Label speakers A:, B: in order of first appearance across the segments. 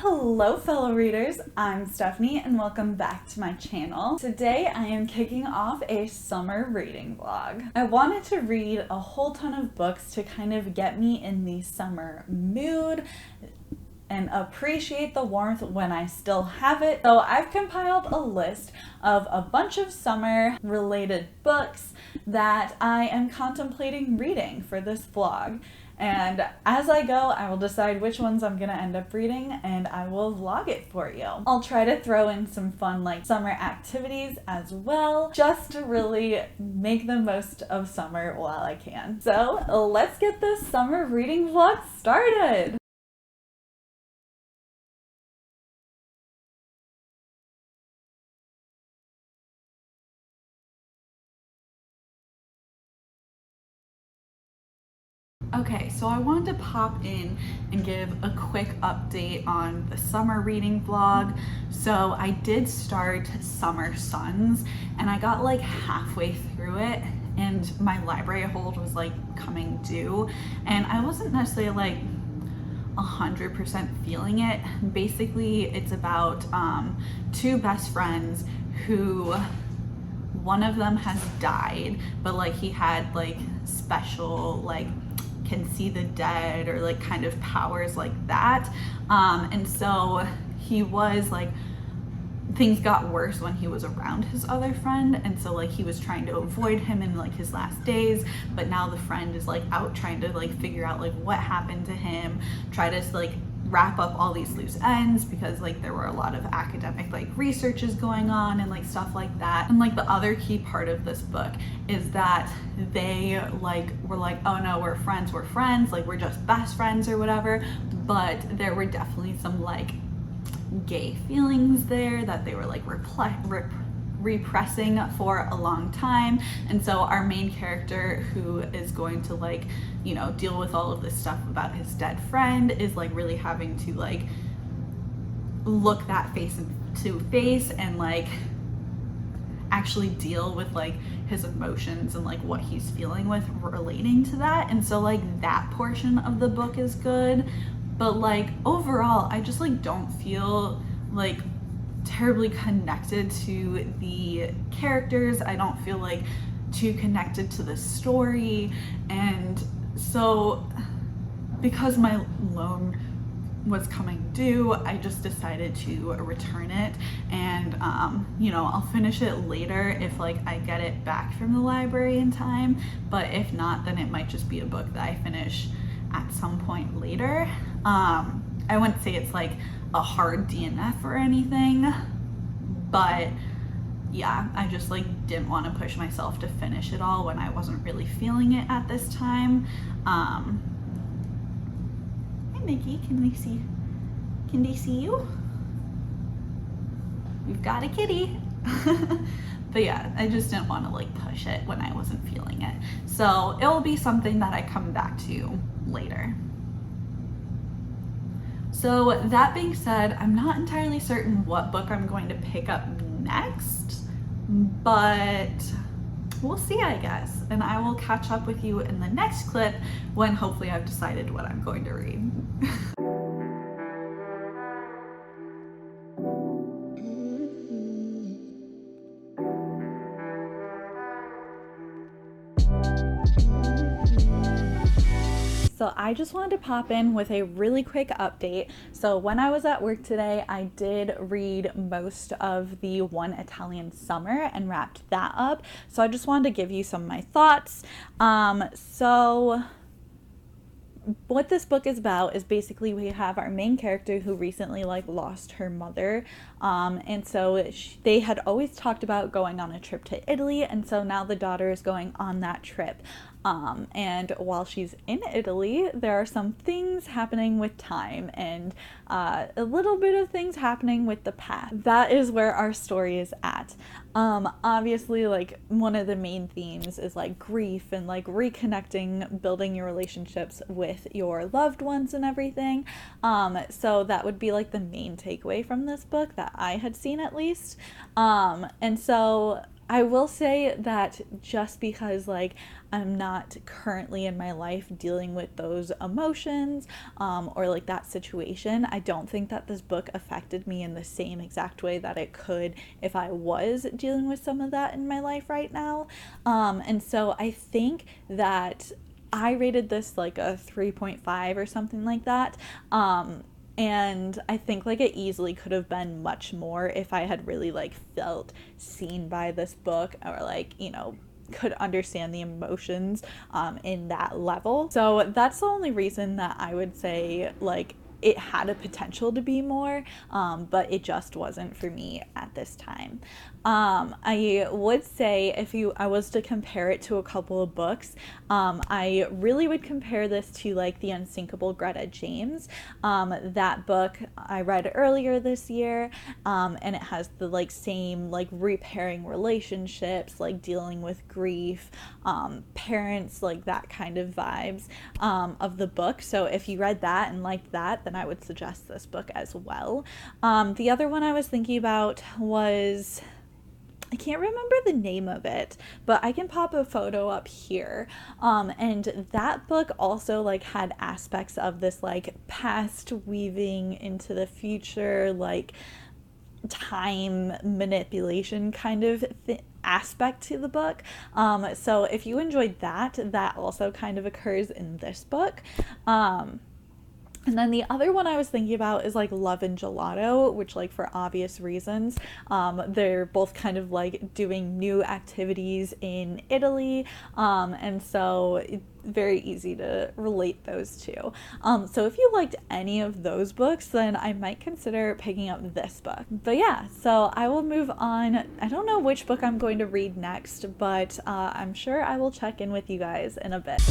A: Hello fellow readers, I'm Stephanie and welcome back to my channel. Today I am kicking off a summer reading vlog. I wanted to read a whole ton of books to kind of get me in the summer mood and appreciate the warmth when I still have it. So I've compiled a list of a bunch of summer related books that I am contemplating reading for this vlog. And as I go, I will decide which ones I'm gonna end up reading and I will vlog it for you. I'll try to throw in some fun like summer activities as well, just to really make the most of summer while I can. So let's get this summer reading vlog started. Okay, so I wanted to pop in and give a quick update on the summer reading vlog. So I did start Summer Suns and I got like halfway through it and my library hold was like coming due and I wasn't necessarily like 100% feeling it. Basically, it's about two best friends who one of them has died, but like he had like special like can see the dead or like kind of powers like that, and so he was like things got worse when he was around his other friend, and so like he was trying to avoid him in like his last days, but now the friend is like out trying to like figure out like what happened to him, try to like wrap up all these loose ends because like there were a lot of academic like researches going on and like stuff like that. And like the other key part of this book is that they like were like, oh no, we're friends, like we're just best friends or whatever, but there were definitely some like gay feelings there that they were like repressing for a long time. And so our main character, who is going to like, you know, deal with all of this stuff about his dead friend, is like really having to like look that face to face and like actually deal with like his emotions and like what he's feeling with relating to that. And so like that portion of the book is good, but like overall I just like don't feel like terribly connected to the characters. I don't feel like too connected to the story, and so because my loan was coming due, I just decided to return it, and you know, I'll finish it later if like I get it back from the library in time, but if not, then it might just be a book that I finish at some point later. I wouldn't say it's like a hard DNF or anything, but yeah, I just like didn't want to push myself to finish it all when I wasn't really feeling it at this time. Hi Mickey, can they see you? We've got a kitty. But yeah, I just didn't want to like push it when I wasn't feeling it. So it will be something that I come back to later. So that being said, I'm not entirely certain what book I'm going to pick up next, but we'll see, I guess. And I will catch up with you in the next clip when hopefully I've decided what I'm going to read. So I just wanted to pop in with a really quick update. So when I was at work today, I did read most of the One Italian Summer and wrapped that up. So I just wanted to give you some of my thoughts. So what this book is about is basically we have our main character who recently like lost her mother, and so they had always talked about going on a trip to Italy, and so now the daughter is going on that trip. And while she's in Italy, there are some things happening with time and a little bit of things happening with the past. That is where our story is at. Obviously, like one of the main themes is like grief and like reconnecting, building your relationships with your loved ones and everything. So that would be like the main takeaway from this book that I had seen, at least. And so I will say that just because like I'm not currently in my life dealing with those emotions, or like that situation, I don't think that this book affected me in the same exact way that it could if I was dealing with some of that in my life right now. And so I think that I rated this like a 3.5 or something like that. And I think like it easily could have been much more if I had really like felt seen by this book, or like, you know, could understand the emotions in that level. So that's the only reason that I would say like it had a potential to be more, but it just wasn't for me at this time. I would say if I was to compare it to a couple of books, I really would compare this to like The Unsinkable Greta James. That book I read earlier this year, and it has the like same like repairing relationships, like dealing with grief, parents, like that kind of vibes of the book. So if you read that and liked that, then I would suggest this book as well. The other one I was thinking about was, I can't remember the name of it, but I can pop a photo up here. And that book also like had aspects of this like past weaving into the future, like time manipulation kind of aspect to the book. So if you enjoyed that, that also kind of occurs in this book. And then the other one I was thinking about is like Love and Gelato, which like for obvious reasons, they're both kind of like doing new activities in Italy, and so it's very easy to relate those two. So if you liked any of those books, then I might consider picking up this book. But yeah, so I will move on. I don't know which book I'm going to read next, but I'm sure I will check in with you guys in a bit.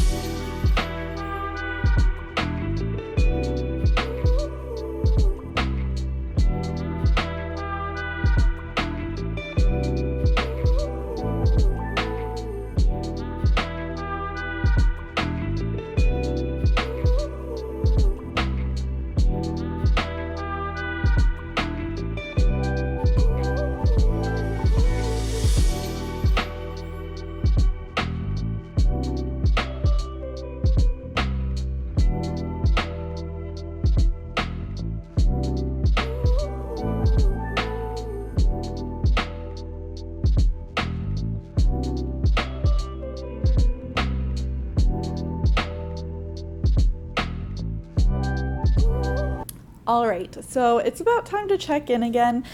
A: All right, so it's about time to check in again,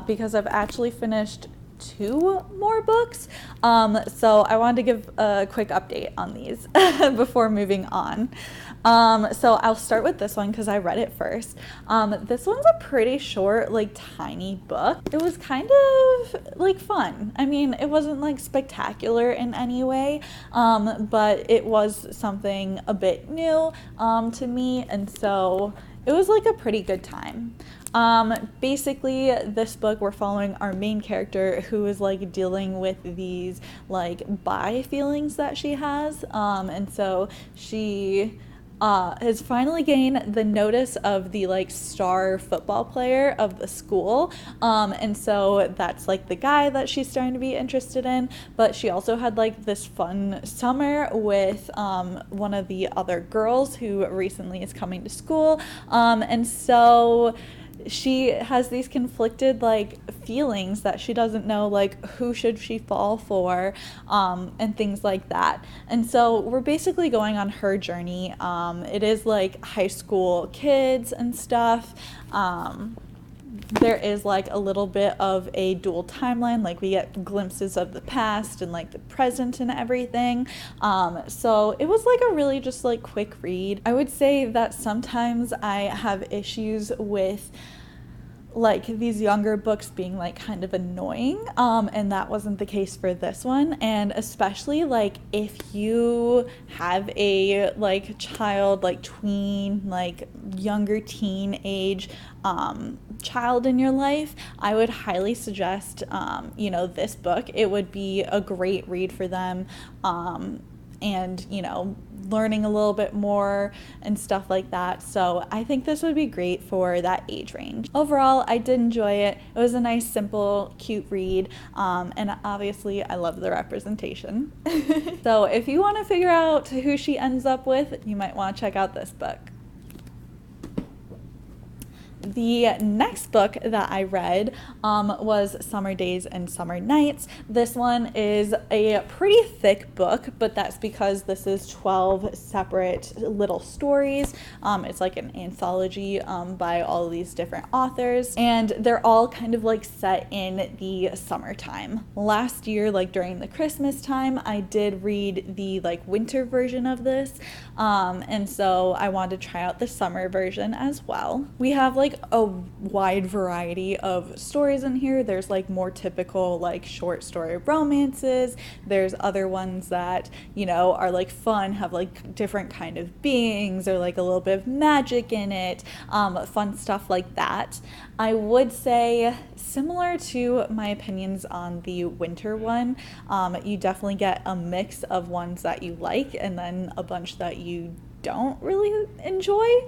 A: because I've actually finished 2 more books. So I wanted to give a quick update on these before moving on. So I'll start with this one because I read it first. This one's a pretty short, like tiny book. It was kind of like fun. I mean, it wasn't like spectacular in any way, but it was something a bit new to me, and so it was like a pretty good time. Basically, this book, we're following our main character who is like dealing with these like bi feelings that she has, and so she has finally gained the notice of the like star football player of the school, and so that's like the guy that she's starting to be interested in. But she also had like this fun summer with one of the other girls who recently is coming to school, and so she has these conflicted like feelings that she doesn't know like who should she fall for, and things like that. And so we're basically going on her journey. It is like high school kids and stuff. There is like a little bit of a dual timeline, like we get glimpses of the past and like the present and everything. So it was like a really just like quick read. I would say that sometimes I have issues with like these younger books being like kind of annoying, and that wasn't the case for this one. And especially like if you have a like child, like tween, like younger teen age child in your life, I would highly suggest this book. It would be a great read for them. and, you know, learning a little bit more and stuff like that. So I think this would be great for that age range. Overall, I did enjoy it. It was a nice, simple, cute read, and obviously I love the representation. So if you want to figure out who she ends up with, you might want to check out this book. The next book that I read was Summer Days and Summer Nights. This one is a pretty thick book, but that's because this is 12 separate little stories. It's like an anthology by all of these different authors, and they're all kind of like set in the summertime. Last year, like during the Christmas time, I did read the like winter version of this, and so I wanted to try out the summer version as well. We have like a wide variety of stories in here. There's like more typical like short story romances. There's other ones that, you know, are like fun, have like different kind of beings or like a little bit of magic in it, fun stuff like that. I would say, similar to my opinions on the winter one, you definitely get a mix of ones that you like and then a bunch that you don't really enjoy.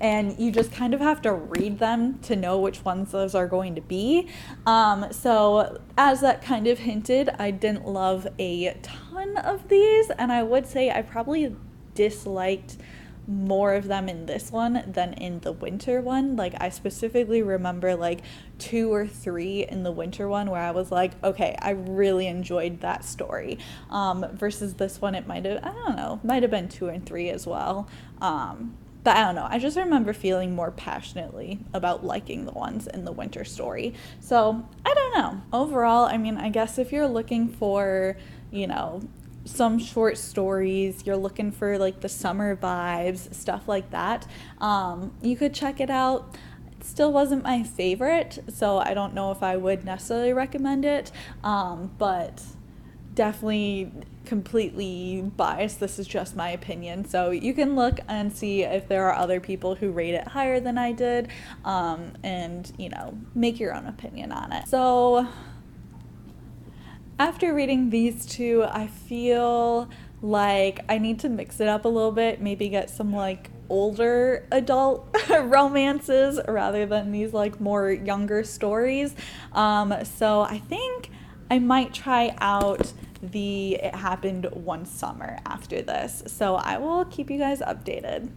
A: And you just kind of have to read them to know which ones those are going to be. So as that kind of hinted, I didn't love a ton of these, and I would say I probably disliked more of them in this one than in the winter one. Like I specifically remember like 2 or 3 in the winter one where I was like, okay, I really enjoyed that story. Versus this one, it might have been 2 and 3 as well. But I don't know, I just remember feeling more passionately about liking the ones in the winter story. So I don't know. Overall, I mean, I guess if you're looking for, you know, some short stories, you're looking for like the summer vibes, stuff like that, you could check it out. It still wasn't my favorite, so I don't know if I would necessarily recommend it, but definitely completely biased. This is just my opinion, so you can look and see if there are other people who rate it higher than I did, and, you know, make your own opinion on it. So after reading these two, I feel like I need to mix it up a little bit, maybe get some like older adult romances rather than these like more younger stories. So I think I might try out the It Happened One Summer after this. So I will keep you guys updated.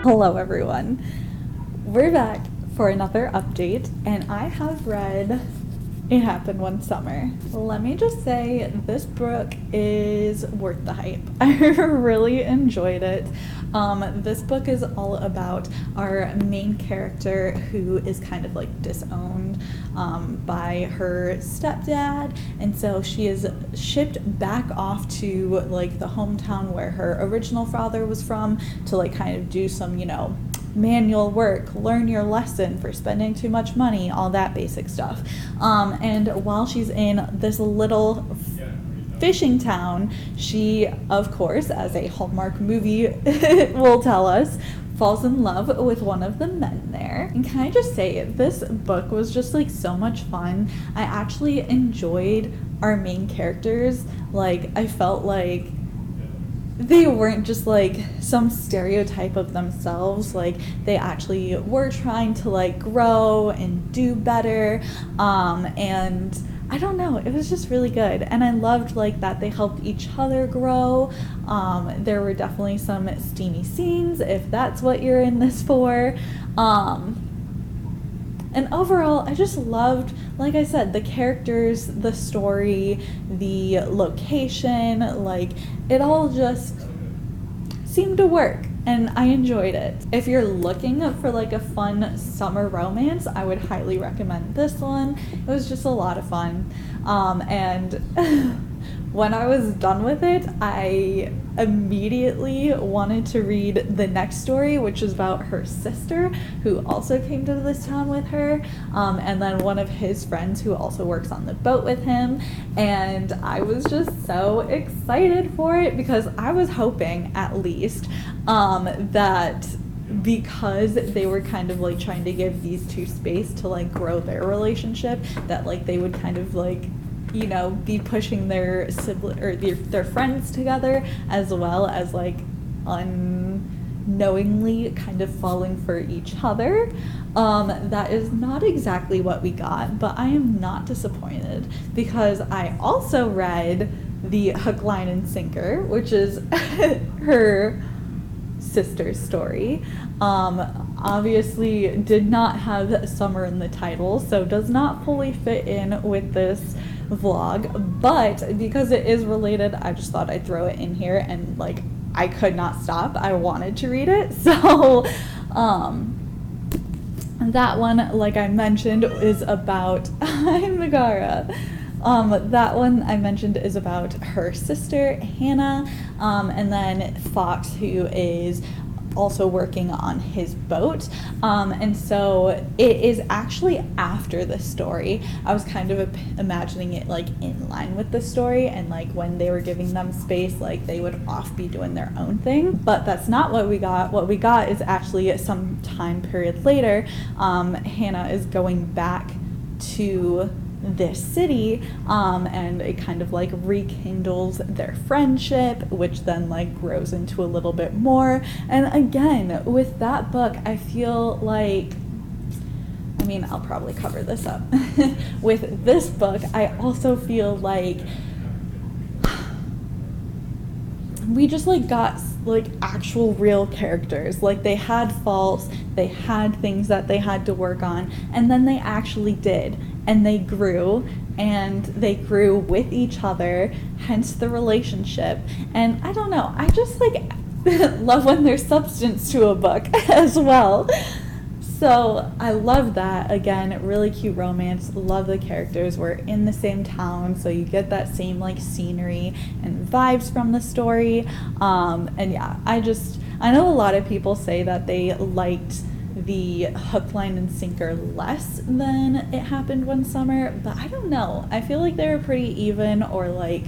A: Hello everyone, we're back for another update, and I have read It Happened One Summer. Let me just say, this book is worth the hype. I really enjoyed it. This book is all about our main character who is kind of like disowned by her stepdad, and so she is shipped back off to like the hometown where her original father was from to like kind of do some, you know, manual work, learn your lesson for spending too much money, all that basic stuff. And while she's in this little fishing town, she, of course, as a Hallmark movie will tell us, falls in love with one of the men there. And can I just say, this book was just like so much fun. I actually enjoyed our main characters. Like, I felt like they weren't just like some stereotype of themselves. Like, they actually were trying to like grow and do better, and I don't know, it was just really good. And I loved like that they helped each other grow. There were definitely some steamy scenes, if that's what you're in this for. And overall, I just loved, like I said, the characters, the story, the location, like it all just seemed to work. and I enjoyed it. If you're looking for like a fun summer romance, I would highly recommend this one. It was just a lot of fun. And when I was done with it, I immediately wanted to read the next story, which is about her sister who also came to this town with her, and then one of his friends who also works on the boat with him. And I was just so excited for it because I was hoping, at least, that because they were kind of like trying to give these two space to like grow their relationship, that like they would kind of like, you know, be pushing their sibling or their friends together, as well as like unknowingly kind of falling for each other. That is not exactly what we got, but I am not disappointed because I also read the Hook, Line, and Sinker, which is her sister's story. Obviously did not have summer in the title, so does not fully fit in with this vlog, but because it is related, I just thought I'd throw it in here, and like I could not stop. I wanted to read it. So that one, like I mentioned, is about hi Megara. That one I mentioned is about her sister Hannah, and then Fox, who is also working on his boat, and so it is actually after the story. I was kind of imagining it like in line with the story, and like when they were giving them space, like they would off be doing their own thing, but that's not what we got. What we got is actually some time period later. Hannah is going back to this city, and it kind of like rekindles their friendship, which then like grows into a little bit more. And again, with that book, I feel like, I mean, I'll probably cover this up. With this book, I also feel like we just like got like actual real characters. Like they had faults, they had things that they had to work on, and then they actually did, and they grew with each other, hence the relationship. And I don't know, I just like love when there's substance to a book as well. So I love that. Again, really cute romance. Love the characters. We're in the same town, so you get that same like scenery and vibes from the story. And yeah, I know a lot of people say that they liked the Hook, Line, and Sinker less than It Happened One Summer, but I don't know. I feel like they were pretty even, or like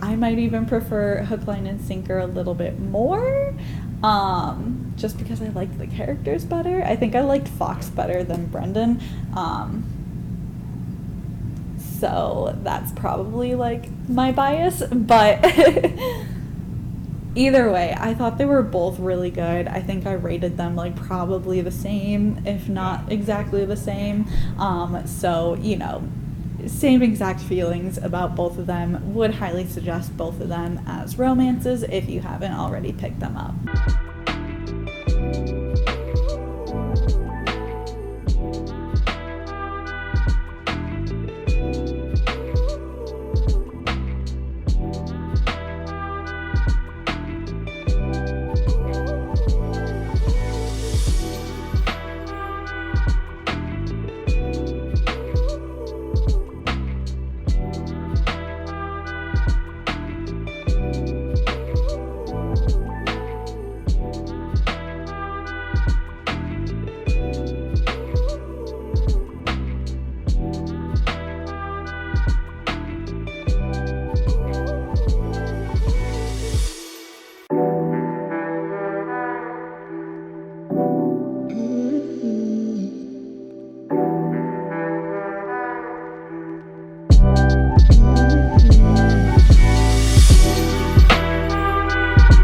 A: I might even prefer Hook, Line, and Sinker a little bit more. Just because I liked the characters better. I think I liked Fox better than Brendan. So that's probably like my bias, but either way, I thought they were both really good. I think I rated them like probably the same, if not exactly the same. So, you know, same exact feelings about both of them. Would highly suggest both of them as romances if you haven't already picked them up.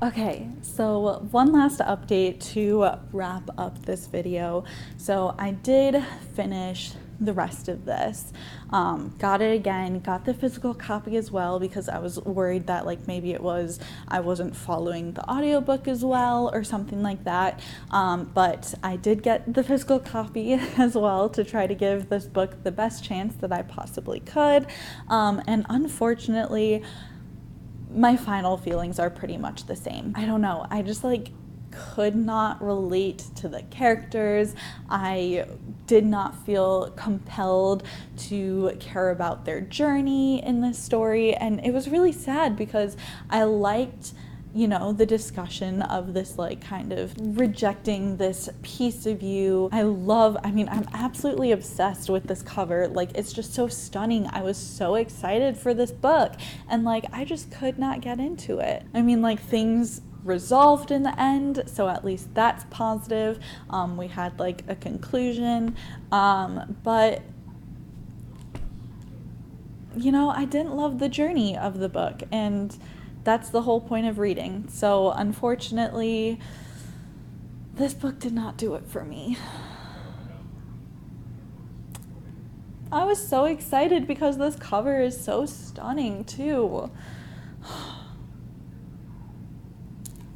A: Okay, so one last update to wrap up this video. So I did finish the rest of this. Got it again, got the physical copy as well, because I was worried that like maybe I wasn't following the audiobook as well or something like that. But I did get the physical copy as well to try to give this book the best chance that I possibly could. And unfortunately, my final feelings are pretty much the same. I don't know, I just like could not relate to the characters. I did not feel compelled to care about their journey in this story, and it was really sad because I liked, you know, the discussion of this like kind of rejecting this piece of you. I mean, I'm absolutely obsessed with this cover. Like, it's just so stunning. I was so excited for this book, and like I just could not get into it. I mean, like, things resolved in the end, so at least that's positive. We had like a conclusion, but you know, I didn't love the journey of the book, and that's the whole point of reading. So unfortunately, this book did not do it for me. I was so excited because this cover is so stunning too.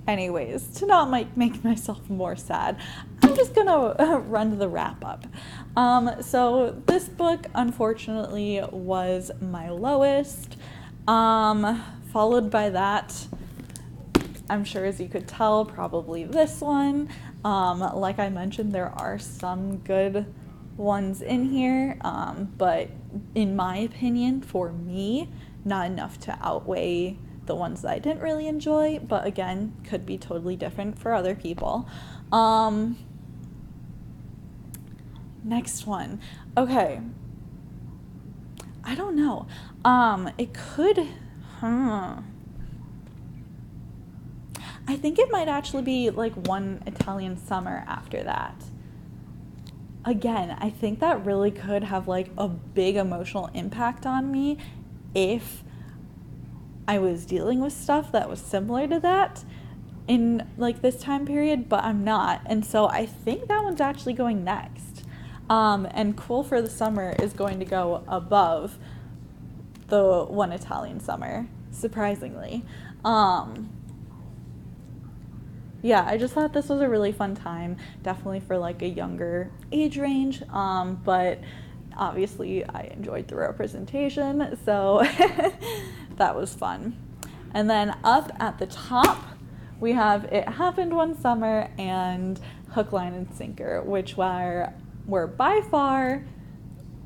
A: Anyways, to not make myself more sad, I'm just gonna run the wrap up. So this book, unfortunately, was my lowest. Followed by that, I'm sure as you could tell, probably this one. Like I mentioned, there are some good ones in here, but in my opinion, for me, not enough to outweigh the ones that I didn't really enjoy, but again, could be totally different for other people. Next one. Okay. I don't know. It could... I think it might actually be like One Italian Summer after that. Again, I think that really could have like a big emotional impact on me if I was dealing with stuff that was similar to that in like this time period, but I'm not. And so I think that one's actually going next. And Cool for the Summer is going to go above the One Italian Summer, surprisingly. Yeah, I just thought this was a really fun time, definitely for like a younger age range, but obviously I enjoyed the representation, so that was fun. And then up at the top, we have It Happened One Summer and Hook, Line, and Sinker, which were by far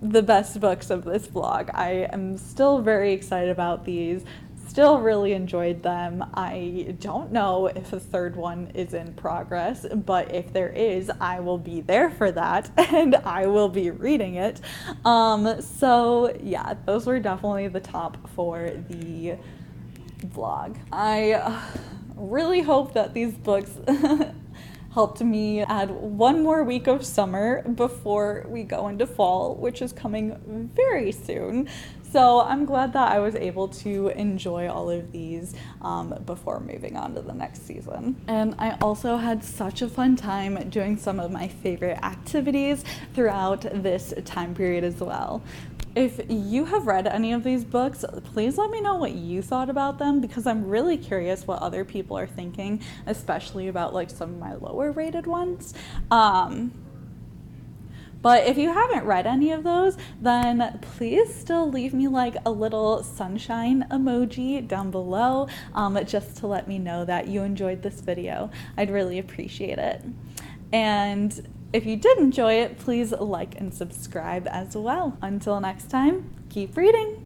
A: the best books of this vlog. I am still very excited about these, still really enjoyed them. I don't know if a third one is in progress, but if there is, I will be there for that and I will be reading it. So yeah, those were definitely the top for the vlog. I really hope that these books helped me add one more week of summer before we go into fall, which is coming very soon. So I'm glad that I was able to enjoy all of these before moving on to the next season. And I also had such a fun time doing some of my favorite activities throughout this time period as well. If you have read any of these books, please let me know what you thought about them, because I'm really curious what other people are thinking, especially about like some of my lower rated ones. But if you haven't read any of those, then please still leave me like a little sunshine emoji down below, just to let me know that you enjoyed this video. I'd really appreciate it. And if you did enjoy it, please like and subscribe as well. Until next time, keep reading!